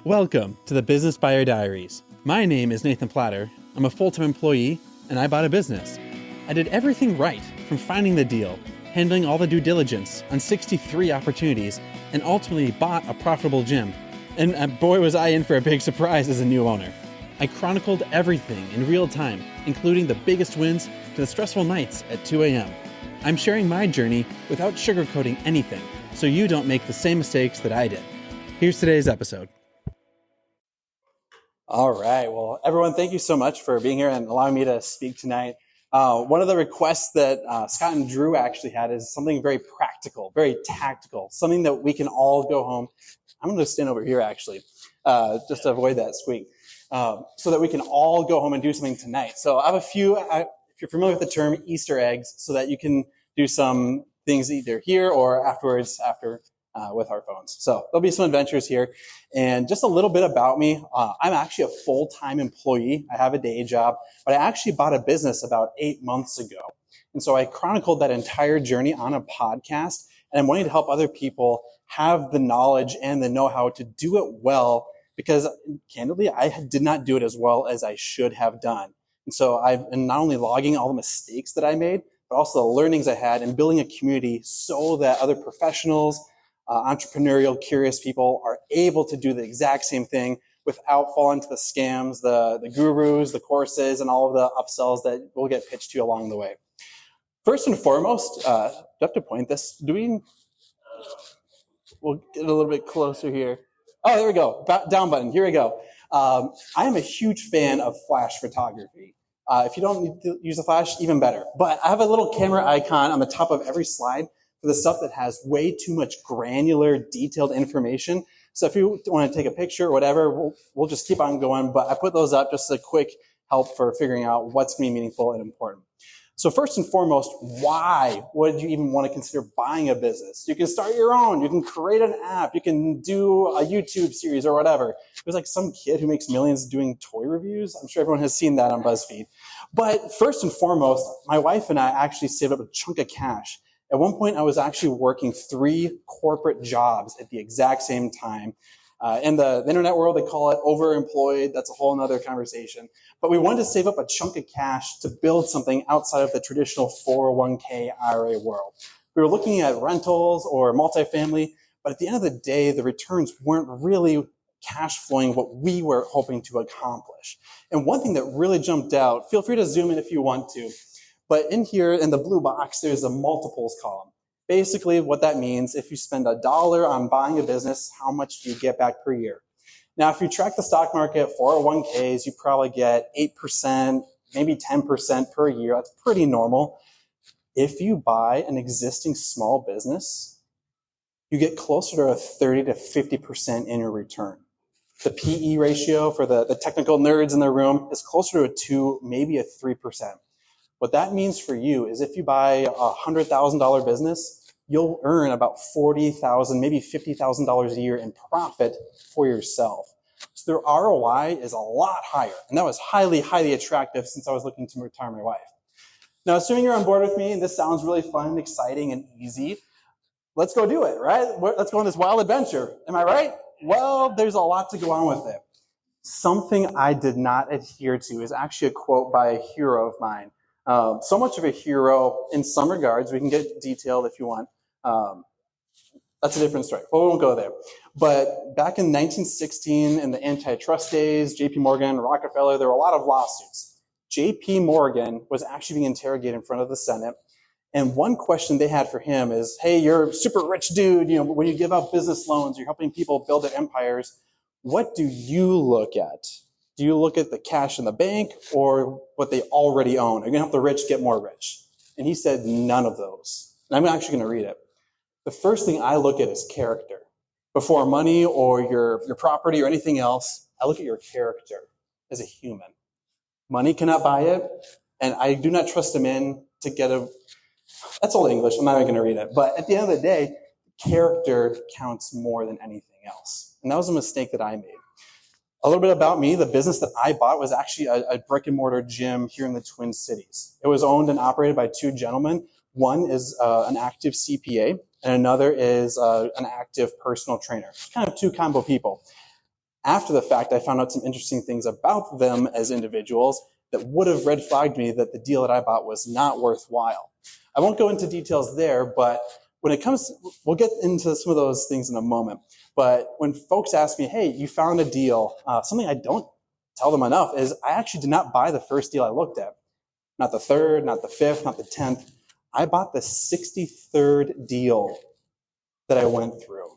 Welcome to the Business Buyer Diaries. My name is Nathan Platter. I'm a full-time employee, and I bought a business. I did everything right, from finding the deal, handling all the due diligence on 63 opportunities, and ultimately bought a profitable gym. And boy, was I in for a big surprise as a new owner. I chronicled everything in real time, including the biggest wins to the stressful nights at 2 a.m. I'm sharing my journey without sugarcoating anything, so you don't make the same mistakes that I did. Here's today's episode. All right. Well, everyone, thank you so much for being here and allowing me to speak tonight. One of the requests that Scott and Drew actually had is something very practical, very tactical, something that we can all go home. I'm going to stand over here, actually, just to avoid that squeak, so that we can all go home and do something tonight. So I have a few, if you're familiar with the term Easter eggs, so that you can do some things either here or afterwards with our phones. So there'll be some adventures here. And just a little bit about me. I'm actually a full-time employee. I have a day job, but I actually bought a business about 8 months ago. And so I chronicled that entire journey on a podcast, and I'm wanting to help other people have the knowledge and the know-how to do it well, because candidly, I did not do it as well as I should have done. And so I've been not only logging all the mistakes that I made, but also the learnings I had and building a community so that other professionals, entrepreneurial, curious people are able to do the exact same thing without falling to the scams, the gurus, the courses, and all of the upsells that will get pitched to you along the way. First and foremost, do I have to point this? We'll get a little bit closer here. Oh, there we go. Down button. Here we go. I am a huge fan of flash photography. If you don't need to use a flash, even better. But I have a little camera icon on the top of every slide for the stuff that has way too much granular, detailed information. So if you want to take a picture or whatever, we'll just keep on going. But I put those up just as a quick help for figuring out what's going to be meaningful and important. So first and foremost, why would you even want to consider buying a business? You can start your own. You can create an app. You can do a YouTube series or whatever. There's like some kid who makes millions doing toy reviews. I'm sure everyone has seen that on BuzzFeed. But first and foremost, my wife and I actually saved up a chunk of cash. At one point, I was actually working 3 corporate jobs at the exact same time. In the internet world, they call it overemployed. That's a whole other conversation. But we wanted to save up a chunk of cash to build something outside of the traditional 401k IRA world. We were looking at rentals or multifamily, but at the end of the day, the returns weren't really cash flowing what we were hoping to accomplish. And one thing that really jumped out, feel free to zoom in if you want to, but in here, in the blue box, there's a multiples column. Basically, what that means, if you spend $1 on buying a business, how much do you get back per year? Now, if you track the stock market, 401ks, you probably get 8%, maybe 10% per year. That's pretty normal. If you buy an existing small business, you get closer to a 30 to 50% annual return. The PE ratio for the technical nerds in the room is closer to a 2, maybe a 3%. What that means for you is if you buy a $100,000 business, you'll earn about $40,000, maybe $50,000 a year in profit for yourself. So their ROI is a lot higher. And that was highly, highly attractive since I was looking to retire my wife. Now, assuming you're on board with me and this sounds really fun, exciting, and easy, let's go do it, right? Let's go on this wild adventure. Am I right? Well, there's a lot to go on with it. Something I did not adhere to is actually a quote by a hero of mine. So much of a hero in some regards. We can get detailed if you want. That's a different story. But we won't go there. But back in 1916, in the antitrust days, J.P. Morgan, Rockefeller, there were a lot of lawsuits. J.P. Morgan was actually being interrogated in front of the Senate. And one question they had for him is, hey, you're a super rich dude. When you give out business loans, you're helping people build their empires. What do you look at? Do you look at the cash in the bank or what they already own? Are you going to help the rich get more rich? And he said none of those. And I'm actually going to read it. The first thing I look at is character. Before money or your property or anything else, I look at your character as a human. Money cannot buy it, and I do not trust a man to get that's old English, I'm not even going to read it. But at the end of the day, character counts more than anything else. And that was a mistake that I made. A little bit about me, the business that I bought was actually a brick-and-mortar gym here in the Twin Cities. It was owned and operated by 2 gentlemen. One is an active CPA, and another is an active personal trainer. Kind of 2 combo people. After the fact, I found out some interesting things about them as individuals that would have red flagged me that the deal that I bought was not worthwhile. I won't go into details there, but when it comes, we'll get into some of those things in a moment. But when folks ask me, hey, you found a deal, something I don't tell them enough is I actually did not buy the first deal I looked at. Not the third, not the fifth, not the 10th. I bought the 63rd deal that I went through.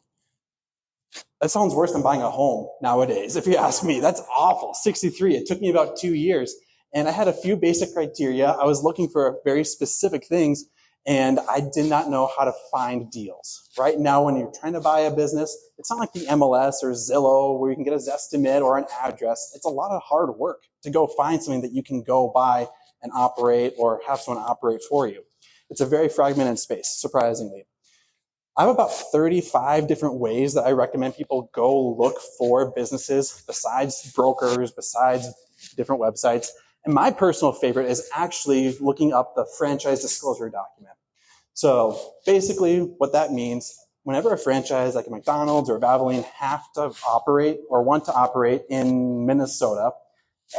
That sounds worse than buying a home nowadays, if you ask me. That's awful. 63. It took me about 2 years. And I had a few basic criteria. I was looking for very specific things, and I did not know how to find deals. Right now, when you're trying to buy a business, it's not like the MLS or Zillow where you can get a Zestimate or an address. It's a lot of hard work to go find something that you can go buy and operate or have someone operate for you. It's a very fragmented space, surprisingly. I have about 35 different ways that I recommend people go look for businesses besides brokers, besides different websites. And my personal favorite is actually looking up the franchise disclosure document. So basically what that means, whenever a franchise like a McDonald's or a Valvoline have to operate or want to operate in Minnesota,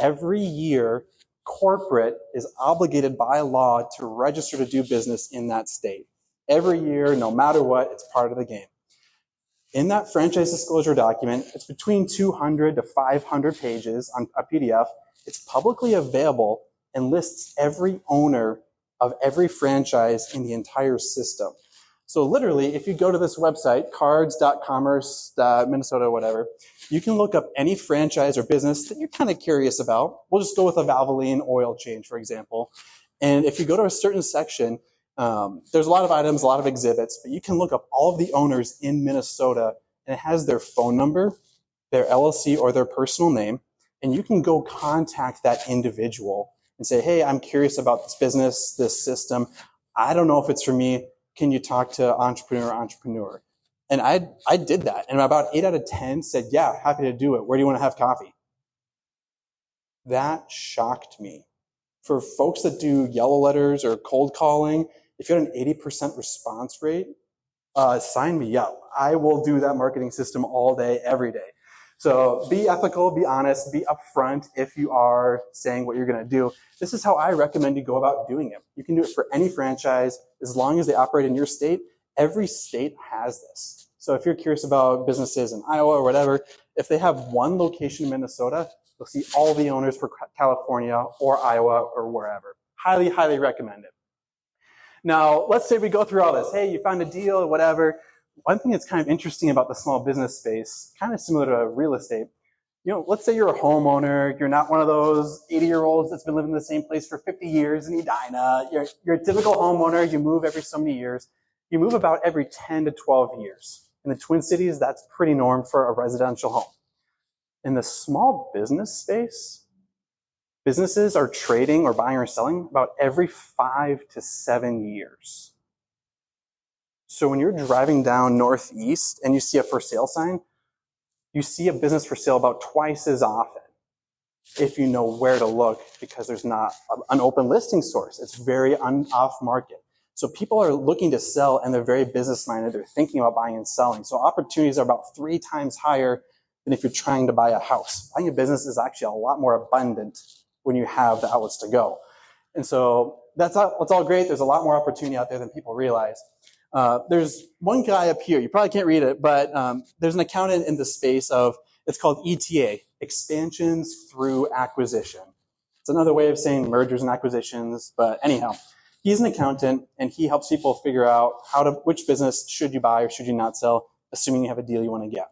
every year corporate is obligated by law to register to do business in that state. Every year, no matter what, it's part of the game. In that franchise disclosure document, it's between 200 to 500 pages on a PDF. It's publicly available and lists every owner of every franchise in the entire system. So literally, if you go to this website, cards.commerce.minnesota, whatever, you can look up any franchise or business that you're kind of curious about. We'll just go with a Valvoline oil change, for example. And if you go to a certain section, there's a lot of items, a lot of exhibits, but you can look up all of the owners in Minnesota, and it has their phone number, their LLC, or their personal name, and you can go contact that individual and say, hey, I'm curious about this business, this system. I don't know if it's for me. Can you talk to entrepreneur? And I did that, and about 8 out of 10 said, yeah, happy to do it. Where do you want to have coffee? That shocked me. For folks that do yellow letters or cold calling, if you had an 80% response rate, sign me up. I will do that marketing system all day, every day. So be ethical, be honest, be upfront if you are saying what you're going to do. This is how I recommend you go about doing it. You can do it for any franchise as long as they operate in your state. Every state has this. So if you're curious about businesses in Iowa or whatever, if they have one location in Minnesota, you'll see all the owners for California or Iowa or wherever. Highly, highly recommend it. Now, let's say we go through all this. Hey, you found a deal or whatever. One thing that's kind of interesting about the small business space, kind of similar to real estate, let's say you're a homeowner. You're not one of those 80-year-olds that's been living in the same place for 50 years in Edina. You're a typical homeowner. You move every so many years. You move about every 10 to 12 years. In the Twin Cities, that's pretty norm for a residential home. In the small business space, businesses are trading or buying or selling about every 5 to 7 years. So when you're driving down Northeast and you see a for sale sign, you see a business for sale about twice as often if you know where to look, because there's not an open listing source. It's very off market. So people are looking to sell and they're very business minded. They're thinking about buying and selling. So opportunities are about 3 times higher than if you're trying to buy a house. Buying a business is actually a lot more abundant when you have the outlets to go. And so that's all great. There's a lot more opportunity out there than people realize. There's one guy up here, you probably can't read it, but there's an accountant in the space of, it's called ETA, expansions through acquisition. It's another way of saying mergers and acquisitions, but anyhow, he's an accountant and he helps people figure out which business should you buy or should you not sell, assuming you have a deal you want to get.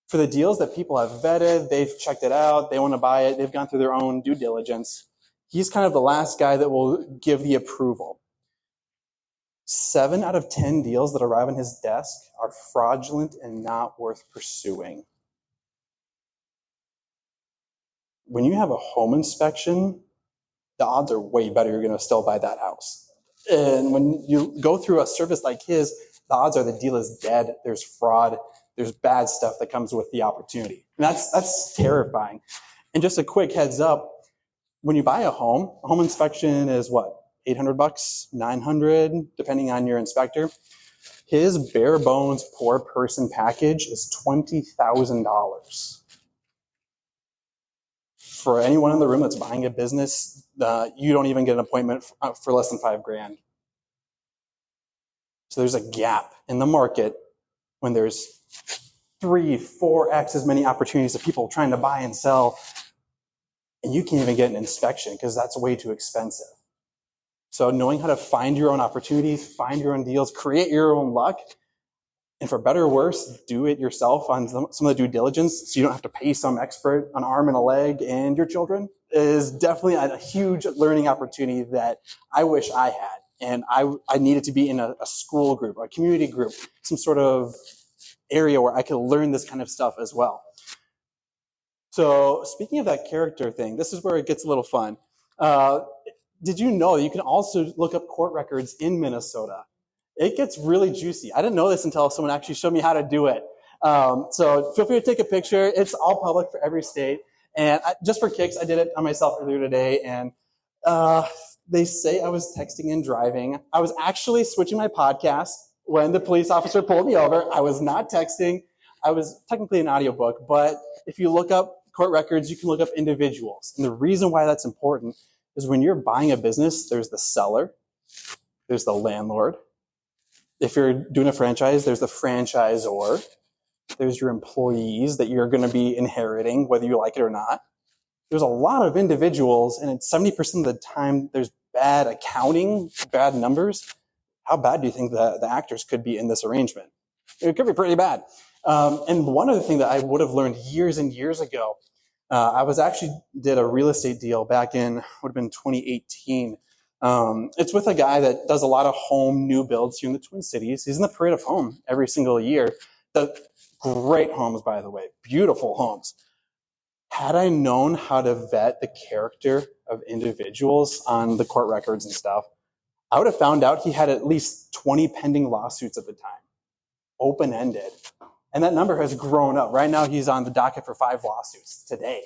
For the deals that people have vetted, they've checked it out, they want to buy it, they've gone through their own due diligence, he's kind of the last guy that will give the approval. 7 out of 10 deals that arrive on his desk are fraudulent and not worth pursuing. When you have a home inspection, the odds are way better you're going to still buy that house. And when you go through a service like his, the odds are the deal is dead, there's fraud, there's bad stuff that comes with the opportunity. And that's terrifying. And just a quick heads up, when you buy a home inspection is what? $800, $900, depending on your inspector. His bare bones per person package is $20,000. For anyone in the room that's buying a business, you don't even get an appointment for less than $5,000. So there's a gap in the market when there's 3-4x as many opportunities of people trying to buy and sell, and you can't even get an inspection because that's way too expensive. So knowing how to find your own opportunities, find your own deals, create your own luck, and for better or worse, do it yourself on some of the due diligence so you don't have to pay some expert an arm and a leg and your children, is definitely a huge learning opportunity that I wish I had. And I needed to be in a school group, a community group, some sort of area where I could learn this kind of stuff as well. So speaking of that character thing, this is where it gets a little fun. Did you know you can also look up court records in Minnesota? It gets really juicy. I didn't know this until someone actually showed me how to do it. So feel free to take a picture. It's all public for every state. And just for kicks, I did it on myself earlier today. And they say I was texting and driving. I was actually switching my podcast when the police officer pulled me over. I was not texting. I was technically an audiobook. But if you look up court records, you can look up individuals. And the reason why that's important is when you're buying a business, there's the seller, there's the landlord. If you're doing a franchise, there's the franchisor. There's your employees that you're going to be inheriting, whether you like it or not. There's a lot of individuals, and it's 70% of the time there's bad accounting, bad numbers. How bad do you think the actors could be in this arrangement? It could be pretty bad. And one other thing that I would have learned years and years ago, I did a real estate deal back in, would have been 2018. It's with a guy that does a lot of home new builds here in the Twin Cities. He's in the Parade of Home every single year. Great homes, by the way, beautiful homes. Had I known how to vet the character of individuals on the court records and stuff, I would have found out he had at least 20 pending lawsuits at the time, open-ended. And that number has grown up. Right now, he's on the docket for 5 lawsuits today.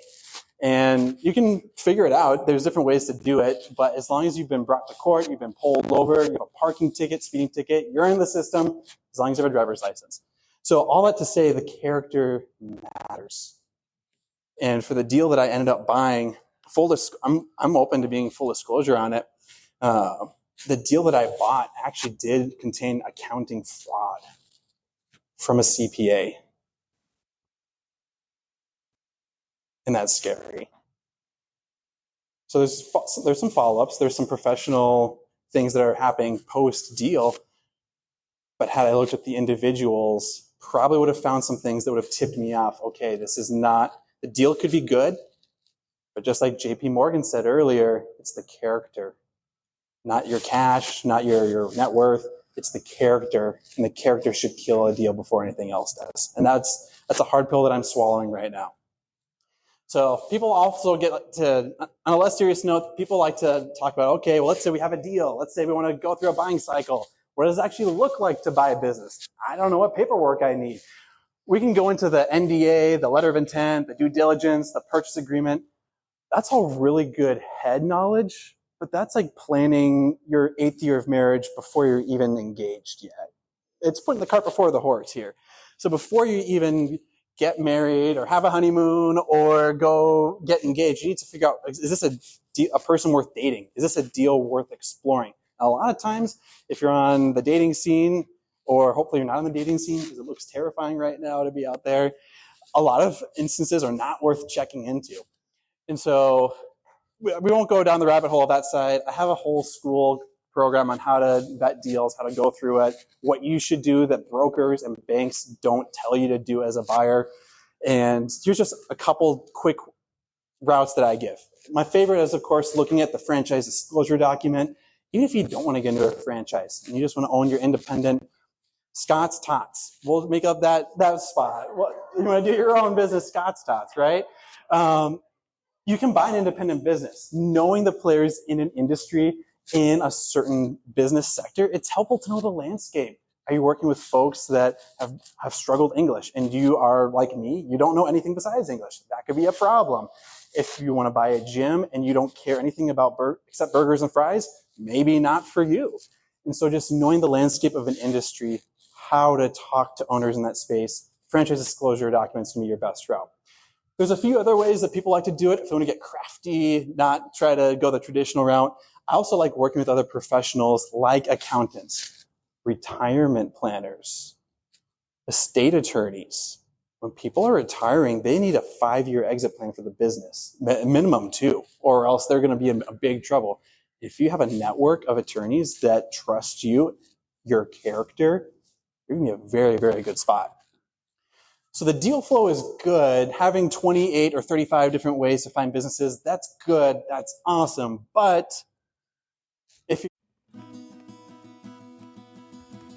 And you can figure it out. There's different ways to do it. But as long as you've been brought to court, you've been pulled over, you have a parking ticket, speeding ticket, you're in the system, as long as you have a driver's license. So all that to say, the character matters. And for the deal that I ended up buying, I'm open to being full disclosure on it. The deal that I bought actually did contain accounting fraud from a CPA. And that's scary. So there's some follow-ups. There's some professional things that are happening post-deal. But had I looked at the individuals, probably would have found some things that would have tipped me off. Okay, this is not, the deal could be good, but just like JP Morgan said earlier, it's the character. Not your cash, not your net worth. It's the character, and the character should kill a deal before anything else does. And that's a hard pill that I'm swallowing right now. So people also get to, on a less serious note, people like to talk about, okay, well, let's say we have a deal. Let's say we want to go through a buying cycle. What does it actually look like to buy a business? I don't know what paperwork I need. We can go into the NDA, the letter of intent, the due diligence, the purchase agreement. That's all really good head knowledge, but that's like planning your 8th year of marriage before you're even engaged yet. It's putting the cart before the horse here. So before you even get married or have a honeymoon or go get engaged, you need to figure out, is this a person worth dating? Is this a deal worth exploring? A lot of times, if you're on the dating scene, or hopefully you're not on the dating scene because it looks terrifying right now to be out there, a lot of instances are not worth checking into. And so we won't go down the rabbit hole of that side. I have a whole school program on how to vet deals, how to go through it, what you should do that brokers and banks don't tell you to do as a buyer. And here's just a couple quick routes that I give. My favorite is, of course, looking at the franchise disclosure document. Even if you don't want to get into a franchise and you just want to own your independent Scott's Tots, we'll make up that spot. You want to do your own business, Scott's Tots, right? You can buy an independent business. Knowing the players in an industry, in a certain business sector, it's helpful to know the landscape. Are you working with folks that have struggled English and you are like me, you don't know anything besides English? That could be a problem. If you want to buy a gym and you don't care anything about except burgers and fries, maybe not for you. And so just knowing the landscape of an industry, how to talk to owners in that space, franchise disclosure documents can be your best route. There's a few other ways that people like to do it if they want to get crafty, not try to go the traditional route. I also like working with other professionals like accountants, retirement planners, estate attorneys. When people are retiring, they need a 5-year exit plan for the business, minimum 2, or else they're going to be in a big trouble. If you have a network of attorneys that trust you, your character, you're going to be in a very, very good spot. So the deal flow is good. Having 28 or 35 different ways to find businesses, that's good. That's awesome. But if you...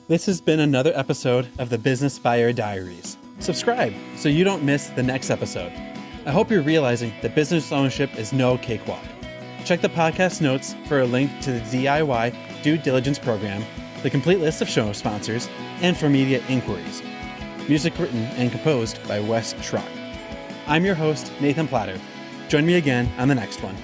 This has been another episode of the Business Buyer Diaries. Subscribe so you don't miss the next episode. I hope you're realizing that business ownership is no cakewalk. Check the podcast notes for a link to the DIY due diligence program, the complete list of show sponsors, and for media inquiries. Music written and composed by Wes Schrock. I'm your host, Nathan Platter. Join me again on the next one.